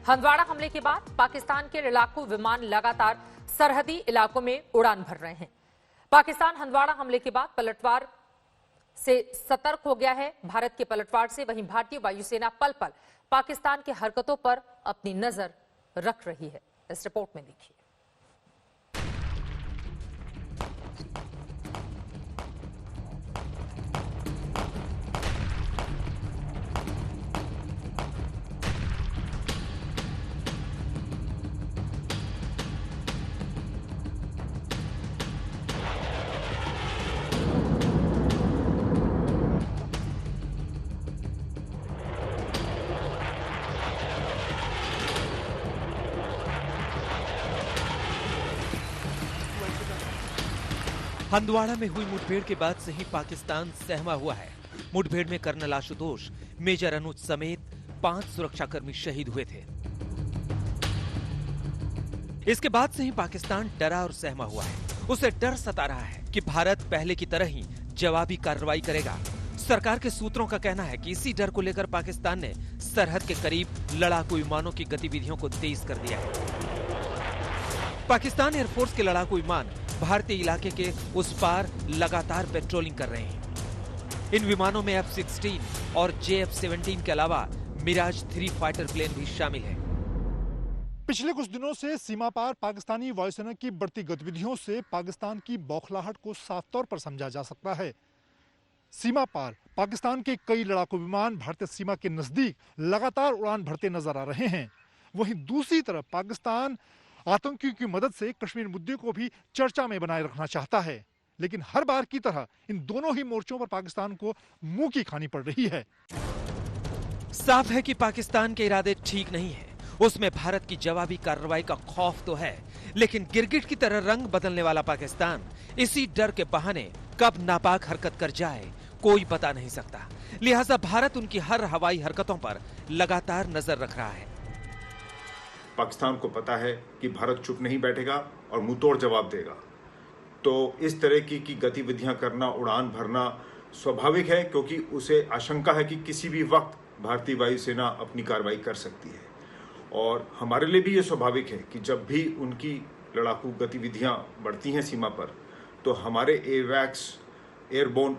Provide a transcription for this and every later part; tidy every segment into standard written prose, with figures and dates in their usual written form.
हंदवाड़ा हमले के बाद पाकिस्तान के लड़ाकू विमान लगातार सरहदी इलाकों में उड़ान भर रहे हैं। पाकिस्तान हंदवाड़ा हमले के बाद पलटवार से सतर्क हो गया है। भारत के पलटवार से वहीं भारतीय वायुसेना पल पल पाकिस्तान की हरकतों पर अपनी नजर रख रही है। इस रिपोर्ट में देखिए। हंदवाड़ा में हुई मुठभेड़ के बाद से ही पाकिस्तान सहमा हुआ है। मुठभेड़ में कर्नल आशुतोष, मेजर अनुज समेत 5 सुरक्षाकर्मी शहीद हुए थे। इसके बाद से ही पाकिस्तान डरा और सहमा हुआ है। उसे डर सता रहा है कि भारत पहले की तरह ही जवाबी कार्रवाई करेगा। सरकार के सूत्रों का कहना है कि इसी डर को लेकर पाकिस्तान ने सरहद के करीब लड़ाकू विमानों की गतिविधियों को तेज कर दिया है। पाकिस्तान एयरफोर्स के लड़ाकू विमान भारतीय इलाके के उस पार लगातार पेट्रोलिंग कर रहे हैं। इन विमानों में F-16 और JF-17 के अलावा मिराज 3 फाइटर प्लेन भी शामिल है। पिछले कुछ दिनों से सीमा पार पाकिस्तानी वायुसेना की बढ़ती गतिविधियों से पाकिस्तान की बौखलाहट को साफ तौर पर समझा जा सकता है। सीमा पार पाकिस्तान के कई लड़ाकू विमान भारतीय सीमा के नजदीक लगातार उड़ान भरते नजर आ रहे हैं। वहीं दूसरी तरफ पाकिस्तान आतंकियों की मदद से कश्मीर मुद्दे को भी चर्चा में बनाए रखना चाहता है, लेकिन हर बार की तरह इन दोनों ही मोर्चों पर पाकिस्तान को मुंह की खानी पड़ रही है। साफ है कि पाकिस्तान के इरादे ठीक नहीं है। उसमें भारत की जवाबी कार्रवाई का खौफ तो है, लेकिन गिरगिट की तरह रंग बदलने वाला पाकिस्तान इसी डर के बहाने कब नापाक हरकत कर जाए कोई बता नहीं सकता। लिहाजा भारत उनकी हर हवाई हरकतों पर लगातार नजर रख रहा है। पाकिस्तान को पता है कि भारत चुप नहीं बैठेगा और मुंहतोड़ जवाब देगा, तो इस तरह की गतिविधियां करना, उड़ान भरना स्वाभाविक है, क्योंकि उसे आशंका है कि किसी भी वक्त भारतीय वायुसेना अपनी कार्रवाई कर सकती है। और हमारे लिए भी ये स्वाभाविक है कि जब भी उनकी लड़ाकू गतिविधियां बढ़ती हैं सीमा पर, तो हमारे एवैक्स airborne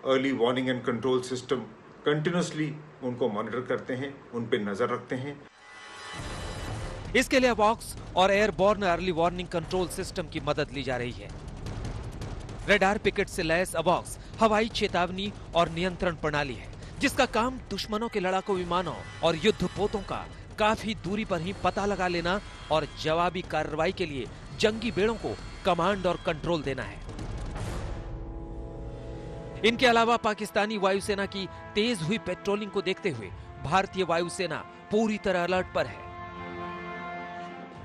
early warning and control system continuously उनको मॉनिटर करते हैं, उन पर नजर रखते हैं। इसके लिए अवॉक्स और airborne early warning control system की मदद ली जा रही है। रेडार पिकेट से लैस अवॉक्स हवाई चेतावनी और नियंत्रण प्रणाली है, जिसका काम दुश्मनों के लड़ाकू विमानों और युद्धपोतों का काफी दूरी पर ही पता लगा लेना और जवाबी कार्रवाई के लिए जंगी बेड़ों को कमांड और कंट्रोल देना है। इनके अलावा पाकिस्तानी वायुसेना की तेज हुई पेट्रोलिंग को देखते हुए भारतीय वायुसेना पूरी तरह अलर्ट पर है।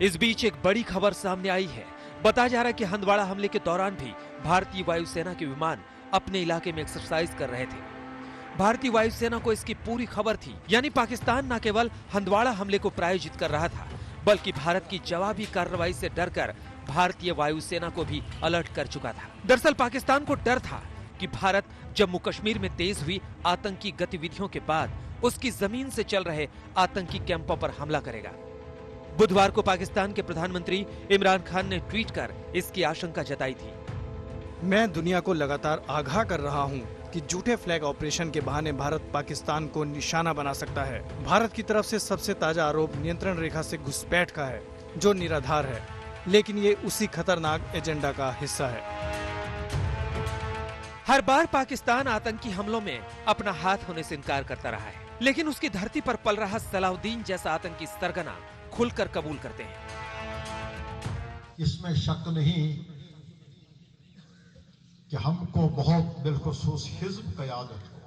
इस बीच एक बड़ी खबर सामने आई है। बताया जा रहा है कि हंदवाड़ा हमले के दौरान भी भारतीय वायुसेना के विमान अपने इलाके में एक्सरसाइज कर रहे थे। भारतीय वायुसेना को इसकी पूरी खबर थी, यानी पाकिस्तान न केवल हंदवाड़ा हमले को प्रायोजित कर रहा था, बल्कि भारत की जवाबी कार्रवाई से डरकर भारतीय वायुसेना को भी अलर्ट कर चुका था। दरअसल पाकिस्तान को डर था कि भारत जम्मू कश्मीर में तेज हुई आतंकी गतिविधियों के बाद उसकी जमीन से चल रहे आतंकी कैंपों पर हमला करेगा। बुधवार को पाकिस्तान के प्रधानमंत्री इमरान खान ने ट्वीट कर इसकी आशंका जताई थी। मैं दुनिया को लगातार आगाह कर रहा हूं कि झूठे फ्लैग ऑपरेशन के बहाने भारत पाकिस्तान को निशाना बना सकता है। भारत की तरफ से सबसे ताजा आरोप नियंत्रण रेखा से घुसपैठ का है, जो निराधार है, लेकिन ये उसी खतरनाक एजेंडा का हिस्सा है। हर बार पाकिस्तान आतंकी हमलों में अपना हाथ होने से इनकार करता रहा है, लेकिन उसकी धरती पर पल रहा सलाउद्दीन जैसा आतंकी सरगना खुलकर कबूल करते हैं। इसमें शक नहीं कि हमको बहुत बिलखुसूस हिज़्ब क़यादत को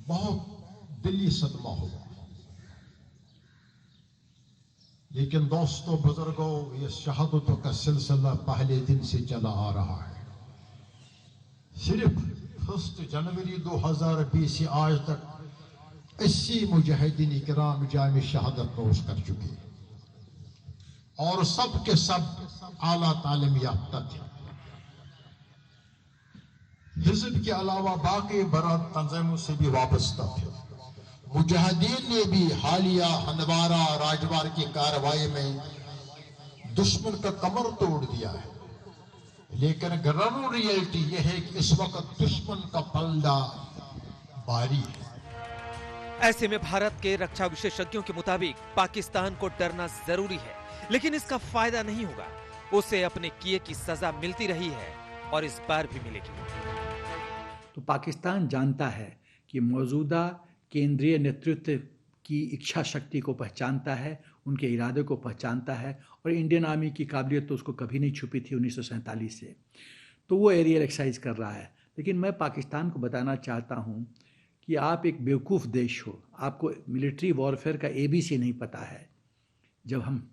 बहुत दिली सदमा हुआ, लेकिन दोस्तों बुजुर्गों, ये शहादतों का सिलसिला पहले दिन से चला आ रहा है। सिर्फ 1 जनवरी 2020 से आज तक 80 मुजाहिदीन इकराम जाम शहादत नोश कर चुके, और सब के सब आला तालीम याफ्ता थे। हिज़्ब के अलावा बाकी बरात तंजीमों से भी वाबस्ता थे। मुजाहिदीन ने भी हालिया हंदवारा राजवार की कार्रवाई में दुश्मन का कमर तोड़ दिया है, लेकिन ग्राउंड रियलिटी यह है कि इस वक्त दुश्मन का पलड़ा भारी है। ऐसे में भारत के रक्षा विशेषज्ञों के मुताबिक पाकिस्तान को डरना जरूरी है, लेकिन इसका फायदा नहीं होगा। उसे अपने किए की सजा मिलती रही है और इस बार भी मिलेगी। तो पाकिस्तान जानता है कि मौजूदा केंद्रीय नेतृत्व की इच्छा शक्ति को पहचानता है, उनके इरादे को पहचानता है, और इंडियन आर्मी की काबिलियत तो उसको कभी नहीं छुपी थी 1947 से। तो वो एरियल एक्सरसाइज कर रहा है। लेकिन मैं पाकिस्तान को बताना चाहता हूँ कि आप एक बेवकूफ़ देश हो, आपको मिलिट्री वॉरफेयर का ABC नहीं पता है। जब हम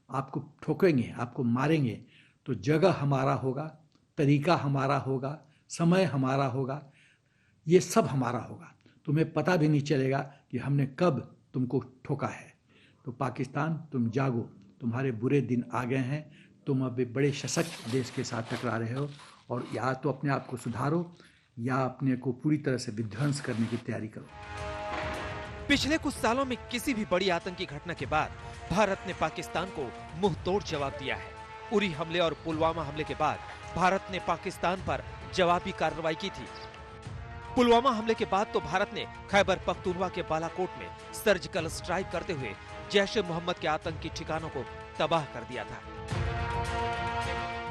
आपको ठोकेंगे, आपको मारेंगे, तो जगह हमारा होगा, तरीका हमारा होगा, समय हमारा होगा, ये सब हमारा होगा। तुम्हें पता भी नहीं चलेगा कि हमने कब तुमको ठोका है। तो पाकिस्तान, तुम जागो, तुम्हारे बुरे दिन आ गए हैं। तुम अब एक बड़े सशक्त देश के साथ टकरा रहे हो, और या तो अपने आप को सुधारो या अपने को पूरी तरह से विध्वंस करने की तैयारी करो। पिछले कुछ सालों में किसी भी बड़ी आतंकी घटना के बाद भारत ने पाकिस्तान को मुंह तोड़ जवाब दिया है। उरी हमले और पुलवामा हमले के बाद भारत ने पाकिस्तान पर जवाबी कार्रवाई की थी। पुलवामा हमले के बाद तो भारत ने खैबर पख्तूनवा के बालाकोट में सर्जिकल स्ट्राइक करते हुए जैश ए मोहम्मद के आतंकी ठिकानों को तबाह कर दिया था।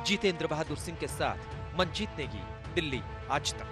जितेंद्र बहादुर सिंह के साथ मंजीत नेगी, दिल्ली आज तक।